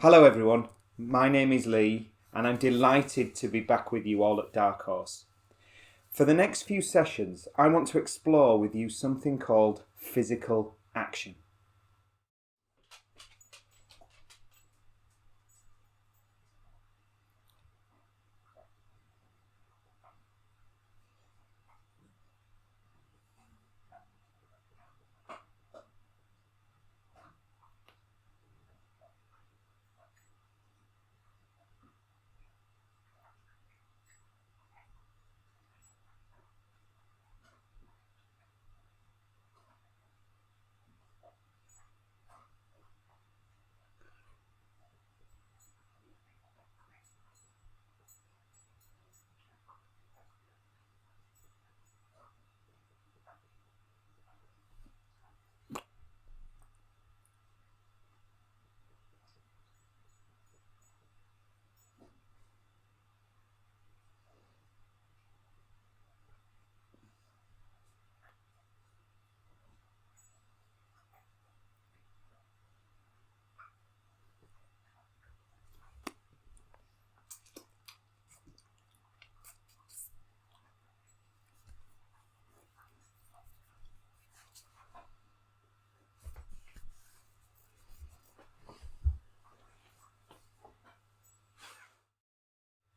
Hello everyone, my name is Lee and I'm delighted to be back with you all at Dark Horse. For the next few sessions, I want to explore with you something called physical action.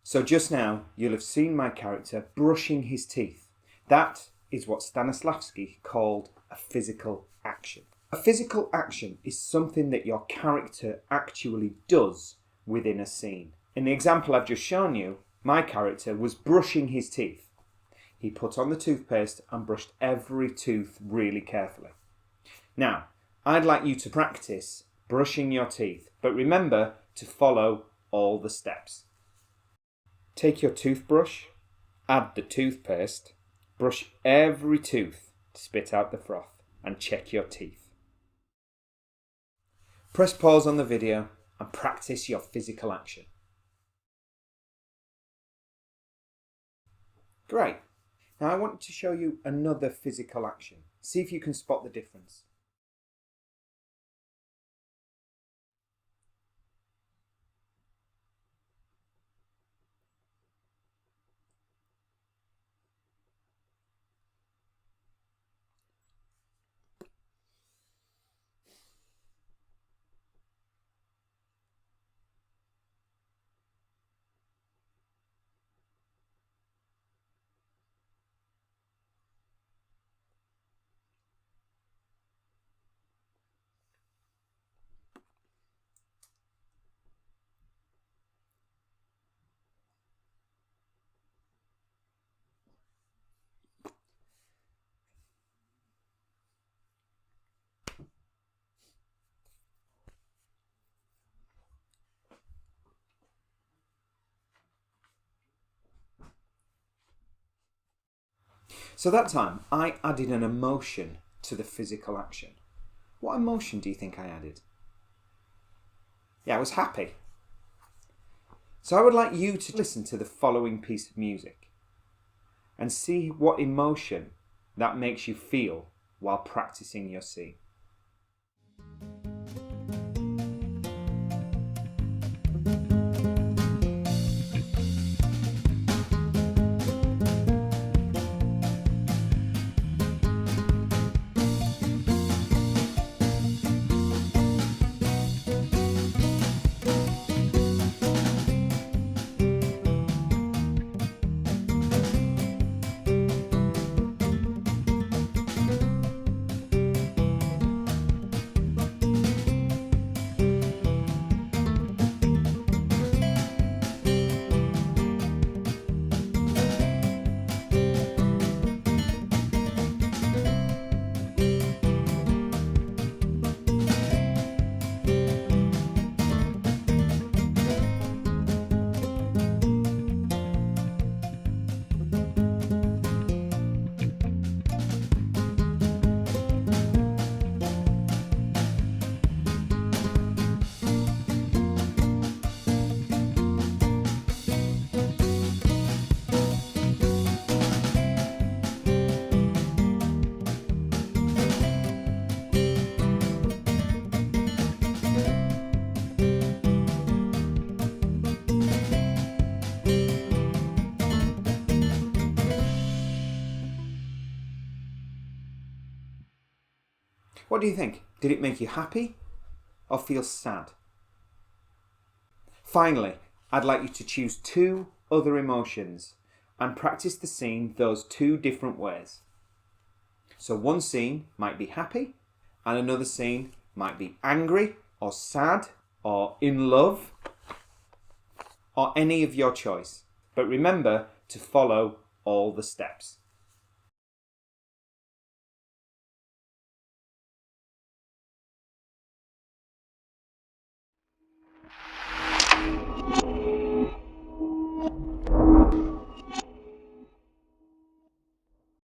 So just now, you'll have seen my character brushing his teeth. That is what Stanislavski called a physical action. A physical action is something that your character actually does within a scene. In the example I've just shown you, my character was brushing his teeth. He put on the toothpaste and brushed every tooth really carefully. Now, I'd like you to practice brushing your teeth, but remember to follow all the steps. Take your toothbrush, add the toothpaste, brush every tooth, spit out the froth, and check your teeth. Press pause on the video and practice your physical action. Great. Now I want to show you another physical action. See if you can spot the difference. So that time, I added an emotion to the physical action. What emotion do you think I added? Yeah, I was happy. So I would like you to listen to the following piece of music and see what emotion that makes you feel while practicing your scene. What do you think? Did it make you happy or feel sad? Finally, I'd like you to choose 2 other emotions and practice the scene those 2 different ways. So one scene might be happy and another scene might be angry or sad or in love or any of your choice. But remember to follow all the steps.